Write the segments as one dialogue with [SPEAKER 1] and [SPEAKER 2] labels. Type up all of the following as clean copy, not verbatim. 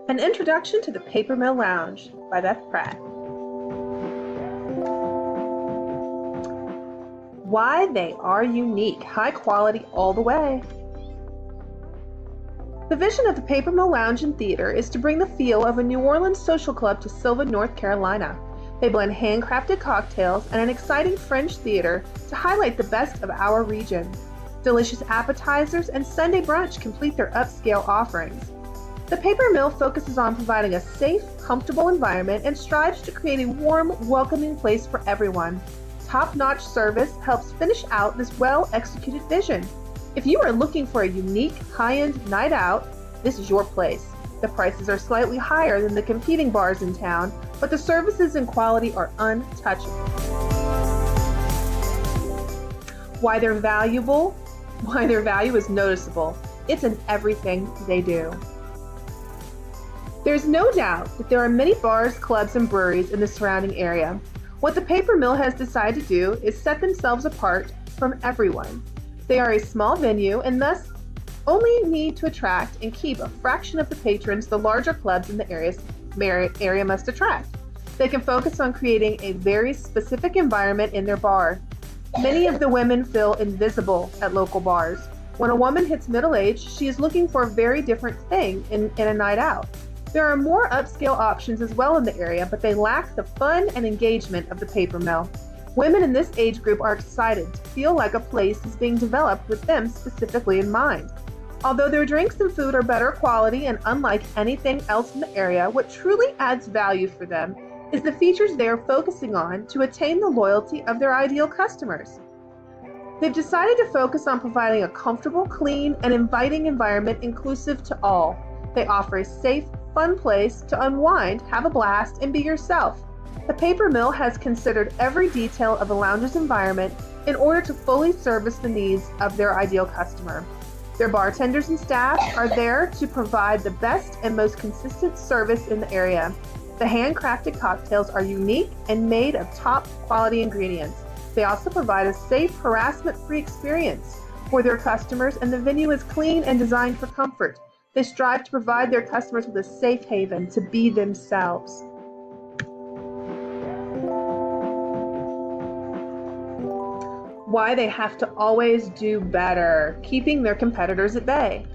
[SPEAKER 1] An Introduction to the Paper Mill Lounge by Beth Pratt. Why they are unique, high quality all the way. The vision of the Paper Mill Lounge and Theater is to bring the feel of a New Orleans social club to Sylvan, North Carolina. They blend handcrafted cocktails and an exciting French theater to highlight the best of our region. Delicious appetizers and Sunday brunch complete their upscale offerings. The Paper Mill focuses on providing a safe, comfortable environment and strives to create a warm, welcoming place for everyone. Top-notch service helps finish out this well-executed vision. If you are looking for a unique, high-end night out, this is your place. The prices are slightly higher than the competing bars in town, but the services and quality are untouchable. Why they're valuable? Why their value is noticeable. It's in everything they do. There's no doubt that there are many bars, clubs, and breweries in the surrounding area. What the Paper Mill has decided to do is set themselves apart from everyone. They are a small venue and thus only need to attract and keep a fraction of the patrons the larger clubs in the area must attract. They can focus on creating a very specific environment in their bar. Many of the women feel invisible at local bars. When a woman hits middle age, she is looking for a very different thing in a night out. There are more upscale options as well in the area, but they lack the fun and engagement of the Paper Mill. Women in this age group are excited to feel like a place is being developed with them specifically in mind. Although their drinks and food are better quality and unlike anything else in the area, what truly adds value for them is the features they are focusing on to attain the loyalty of their ideal customers. They've decided to focus on providing a comfortable, clean, and inviting environment inclusive to all. They offer a safe, fun place to unwind, have a blast, and be yourself. The Paper Mill has considered every detail of a lounge's environment in order to fully service the needs of their ideal customer. Their bartenders and staff are there to provide the best and most consistent service in the area. The handcrafted cocktails are unique and made of top quality ingredients. They also provide a safe, harassment-free experience for their customers, and the venue is clean and designed for comfort. They strive to provide their customers with a safe haven to be themselves. Why they have to always do better, keeping their competitors at bay.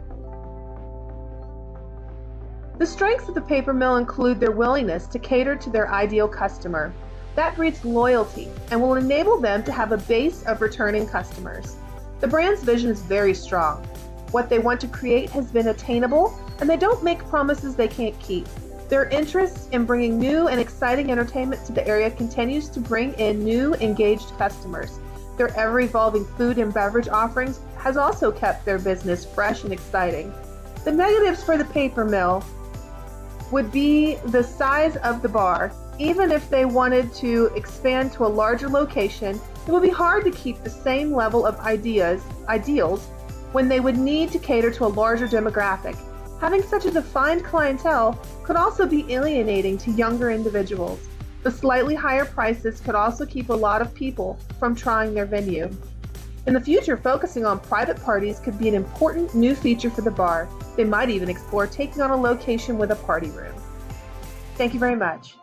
[SPEAKER 1] The strengths of the Paper Mill include their willingness to cater to their ideal customer. That breeds loyalty and will enable them to have a base of returning customers. The brand's vision is very strong. What they want to create has been attainable, and they don't make promises they can't keep. Their interest in bringing new and exciting entertainment to the area continues to bring in new, engaged customers. Their ever-evolving food and beverage offerings has also kept their business fresh and exciting. The negatives for the Paper Mill would be the size of the bar. Even if they wanted to expand to a larger location, it would be hard to keep the same level of ideals when they would need to cater to a larger demographic. Having such a defined clientele could also be alienating to younger individuals. The slightly higher prices could also keep a lot of people from trying their venue. In the future, focusing on private parties could be an important new feature for the bar. They might even explore taking on a location with a party room. Thank you very much.